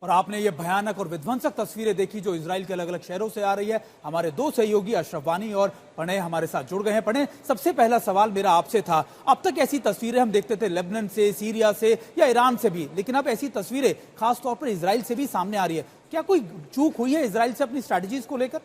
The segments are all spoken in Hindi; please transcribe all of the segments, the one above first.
और आपने ये भयानक और विध्वंसक तस्वीरें देखी जो इजराइल के अलग अलग शहरों से आ रही है। हमारे दो सहयोगी अशरफ वानी और प्रणय हमारे साथ जुड़ गए हैं। प्रणय, सबसे पहला सवाल मेरा आपसे था, अब तक ऐसी तस्वीरें हम देखते थे लेबनान से, सीरिया से या ईरान से भी, लेकिन अब ऐसी तस्वीरें खासतौर पर इजराइल से भी सामने आ रही है। क्या कोई चूक हुई है इजराइल से अपनी स्ट्रैटेजीज को लेकर?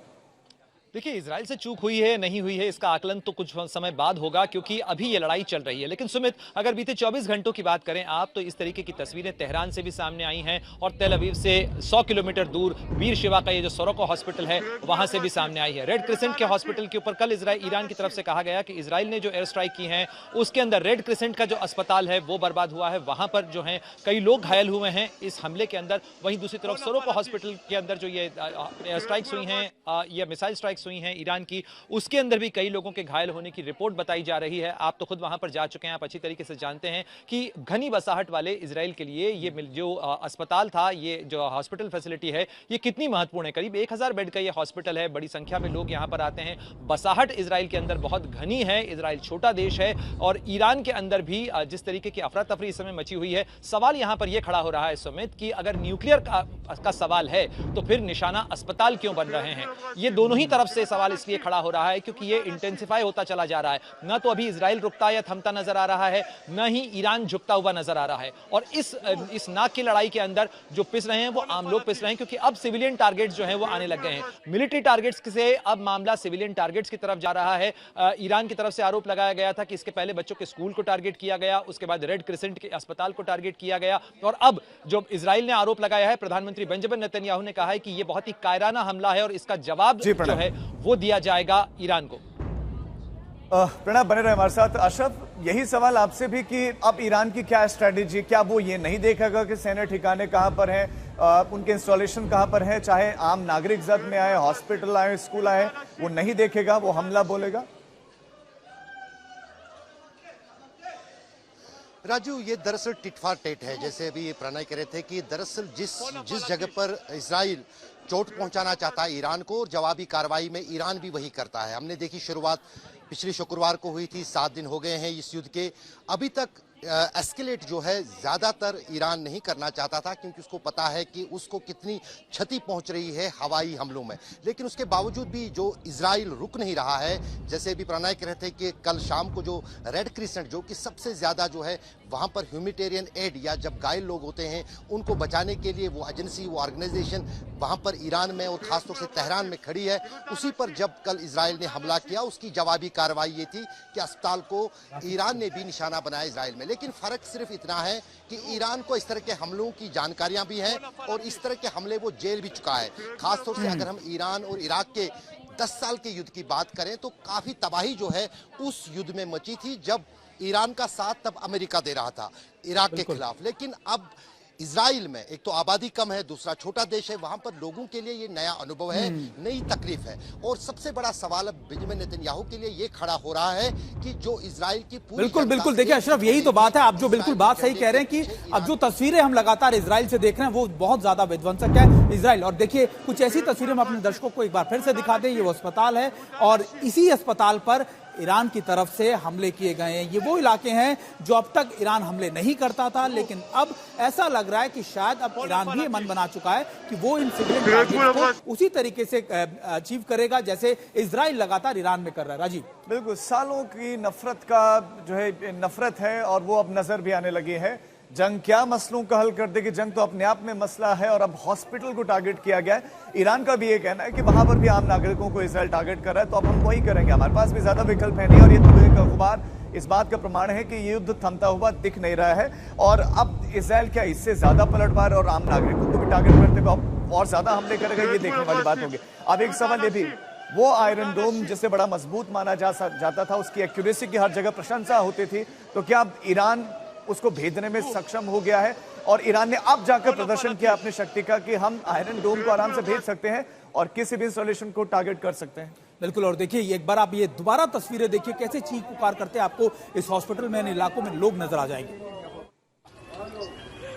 देखिए, इजराइल से चूक हुई है नहीं हुई है इसका आकलन तो कुछ समय बाद होगा, क्योंकि अभी ये लड़ाई चल रही है। लेकिन सुमित, अगर बीते 24 घंटों की बात करें आप, तो इस तरीके की तस्वीरें तेहरान से भी सामने आई हैं और तेल अवीव से 100 किलोमीटर दूर बीर शिवा का ये जो सोरोको हॉस्पिटल है वहां से भी सामने आई है। रेड क्रिसेंट के हॉस्पिटल के ऊपर कल ईरान की तरफ से कहा गया कि इजराइल ने जो एयर स्ट्राइक की है उसके अंदर रेड क्रिसेंट का जो अस्पताल है वो बर्बाद हुआ है, वहां पर जो है कई लोग घायल हुए हैं इस हमले के अंदर। वहीं दूसरी तरफ सोरोको हॉस्पिटल के अंदर जो ये एयर स्ट्राइक्स हुई हैं या मिसाइल स्ट्राइक्स हुई हैं ईरान की, उसके अंदर भी कई लोगों के घायल होने की रिपोर्ट बताई जा रही है। आप तो खुद वहां पर जा चुके हैं, आप अच्छी तरीके से जानते हैं कि घनी बसाहट वाले इजराइल के लिए ये जो अस्पताल था, ये जो हॉस्पिटल फैसिलिटी है, ये कितनी महत्वपूर्ण है। करीब 1000 बेड का ये हॉस्पिटल है, बड़ी संख्या में लोग यहां पर आते हैं। बसाहट इजराइल के अंदर बहुत घनी है, इजराइल छोटा देश है और ईरान के अंदर भी जिस तरीके की अफरा तफरी इस समय मची हुई है, सवाल यहां पर यह खड़ा हो रहा है सुमित कि अगर न्यूक्लियर का सवाल है तो फिर निशाना अस्पताल क्यों बन रहे हैं। ये दोनों ही तरफ से सवाल इसलिए खड़ा हो रहा है क्योंकि ये इंटेंसिफाई होता चला जा रहा है। ना तो अभी इजराइल रुकता या थमता नजर आ रहा है, ना ही ईरान झुकता हुआ नजर आ रहा है। और इस नाक की लड़ाई के अंदर जो पिस रहे हैं वो आम लोग पिस रहे हैं, क्योंकि अब सिविलियन टारगेट्स जो हैं वो आने लग गए हैं। मिलिट्री टारगेट्स से अब मामला सिविलियन टारगेट्स की तरफ जा रहा है। ईरान की तरफ से आरोप लगाया गया था कि इसके पहले बच्चों के स्कूल को टारगेट किया गया, उसके बाद रेड क्रिसेंट के अस्पताल को टारगेट किया गया, और अब जो इजराइल ने आरोप लगाया है, प्रधानमंत्री बेंजामिन नेतन्याहू ने कहा है कि यह बहुत ही कायराना हमला है और इसका जवाब जो है वो दिया जाएगा ईरान को। प्रणब बने रहे हमारे साथ। अशरफ, यही सवाल आपसे भी कि अब ईरान की क्या स्ट्रेटेजी, क्या वो ये नहीं देखेगा कि सैन्य ठिकाने कहां पर हैं, उनके इंस्टॉलेशन कहां पर है, चाहे आम नागरिक जद में आए, हॉस्पिटल आए, स्कूल आए, वो नहीं देखेगा, वो हमला बोलेगा? राजू, ये दरअसल टिट फॉर टेट है। जैसे अभी प्रणय कह रहे थे कि दरअसल जिस जगह पर इजराइल चोट पहुंचाना चाहता है ईरान को, और जवाबी कार्रवाई में ईरान भी वही करता है। हमने देखी शुरुआत पिछले शुक्रवार को हुई थी, 7 दिन हो गए हैं इस युद्ध के। अभी तक एस्केलेट जो है ज़्यादातर ईरान नहीं करना चाहता था, क्योंकि उसको पता है कि उसको कितनी क्षति पहुंच रही है हवाई हमलों में। लेकिन उसके बावजूद भी जो इजराइल रुक नहीं रहा है। जैसे भी प्रणय कह रहे थे कि कल शाम को जो रेड क्रिसेंट, जो कि सबसे ज़्यादा जो है वहाँ पर ह्यूमैनिटेरियन एड या जब घायल लोग होते हैं उनको बचाने के लिए वो एजेंसी, वो ऑर्गेनाइजेशन वहाँ पर ईरान में और ख़ासतौर से तेहरान में खड़ी है, उसी पर जब कल इजराइल ने हमला किया, उसकी जवाबी कार्रवाई ये थी कि अस्पताल को ईरान ने भी निशाना बनाया इजराइल में। लेकिन फर्क सिर्फ इतना है कि ईरान को इस तरह के हमलों की जानकारियां भी हैं और इस तरह के हमले वो झेल भी चुका है। खासतौर से अगर हम ईरान और इराक के 10 साल के युद्ध की बात करें तो काफी तबाही जो है उस युद्ध में मची थी, जब ईरान का साथ तब अमेरिका दे रहा था इराक के खिलाफ। लेकिन अब इजराइल में एक तो आबादी कम है, दूसरा छोटा देश है, वहां पर लोगों के लिए ये नया अनुभव है, नई तकलीफ है। और सबसे बड़ा सवाल अब बेंजामिन नेतन्याहू के लिए ये खड़ा हो रहा है कि जो इजराइल की पूरी बिल्कुल देखिए अशरफ, यही तो बात है, आप जो बिल्कुल बात सही कह रहे हैं कि अब जो तस्वीरें हम लगातार इजराइल से देख रहे हैं वो बहुत ज्यादा विध्वंसक है इजराइल। और देखिए कुछ ऐसी तस्वीरें हम अपने दर्शकों को एक बार फिर से दिखा दें। ये वो अस्पताल है और इसी अस्पताल पर ईरान की तरफ से हमले किए गए हैं। ये वो इलाके हैं जो अब तक ईरान हमले नहीं करता था, लेकिन अब ऐसा लग रहा है कि शायद अब ईरान भी मन बना चुका है कि वो इन सिविलियन टारगेट्स को उसी तरीके से अचीव करेगा जैसे इजराइल लगातार ईरान में कर रहा है। राजीव, बिल्कुल, सालों की नफरत का जो है नफरत है और वो अब नजर भी आने लगी है। जंग क्या मसलों का हल कर देगी, जंग तो अपने आप में मसला है और अब हॉस्पिटल को टारगेट किया गया है। ईरान का भी ये कहना है कि वहां पर भी आम नागरिकों को इजराइल टारगेट कर रहा है, तो अब हम वही करेंगे, हमारे पास भी ज्यादा विकल्प है नहीं। और ये तो एक अखबार इस बात का प्रमाण है कि ये युद्ध थमता हुआ दिख नहीं रहा है और अब इजराइल क्या इससे ज्यादा पलटवार और आम नागरिकों को भी टारगेट करते हुए और ज्यादा हमले करेगा, ये देखने वाली बात होगी। अब एक सवाल ये भी, वो आयरन डोम जिसे बड़ा मजबूत माना जाता था, उसकी एक्यूरेसी की हर जगह प्रशंसा होती थी, तो क्या अब ईरान उसको भेदने में सक्षम हो गया है और ईरान ने अब जाकर प्रदर्शन किया अपनी शक्ति का कि हम आयरन डोम को आराम से भेज सकते हैं और किसी भी इंस्टॉलेशन को टारगेट कर सकते हैं? बिल्कुल। और देखिए एक बार आप ये दोबारा तस्वीरें देखिए, कैसे चीख पुकार करते आपको इस हॉस्पिटल में, इन इलाकों में लोग नजर आ जाएंगे।